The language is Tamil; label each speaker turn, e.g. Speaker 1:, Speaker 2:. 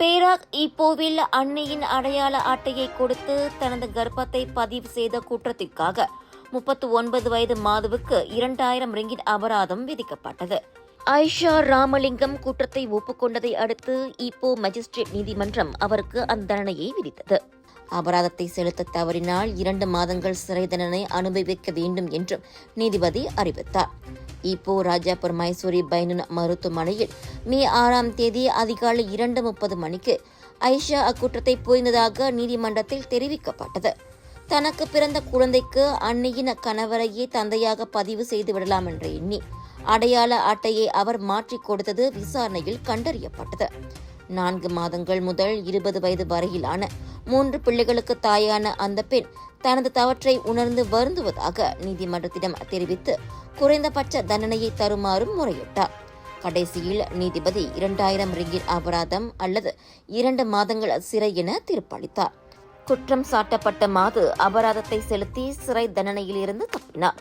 Speaker 1: பேராக் ஈப்போவில் அன்னையின் அடையாள அட்டையை கொடுத்து தனது கர்ப்பத்தை பதிவு செய்த குற்றத்திற்காக 39 வயது மாதுவுக்கு 2000 ரிங்கிட் அபராதம் விதிக்கப்பட்டது. ஐஷா ராமலிங்கம் குற்றத்தை ஒப்புக்கொண்டதை அடுத்து ஈப்போ மஜிஸ்ட்ரேட் நீதிமன்றம் அவருக்கு அந்த தண்டனையை விதித்தது. அபராதத்தை செலுத்த தவறினால் 2 மாதங்கள் சிறை தண்டனை அனுபவிக்க வேண்டும் என்றும் நீதிபதி அறிவித்தார். ஈப்போ ராஜாபுர் மைசூரி பைனுன் மருத்துவமனையில் மே 6ஆம் தேதி அதிகாலை 2:30 மணிக்கு ஐஷா அக்குற்றத்தை புரிந்ததாக நீதிமன்றத்தில் தெரிவிக்கப்பட்டது. தனக்கு பிறந்த குழந்தைக்கு அன்னையின் கணவரையே தந்தையாக பதிவு செய்து விடலாம் என்று எண்ணி அடையாள அட்டையை அவர் மாற்றிக் கொடுத்தது விசாரணையில் கண்டறியப்பட்டது. 4 மாதங்கள் முதல் 20 வயது வரையிலான 3 பிள்ளைகளுக்கு தாயான அந்த பெண் தனது தவற்றை உணர்ந்து வருந்துவதாக நீதிமன்றத்திடம் தெரிவித்து குறைந்தபட்ச தண்டனையை தருமாறும் முறையிட்டார். கடைசியில் நீதிபதி 2000 ரிங்கிட் அபராதம் அல்லது 2 மாதங்கள் சிறை என தீர்ப்பளித்தார். குற்றம் சாட்டப்பட்ட மாது அபராதத்தை செலுத்தி சிறை தண்டனையில் இருந்து தப்பினார்.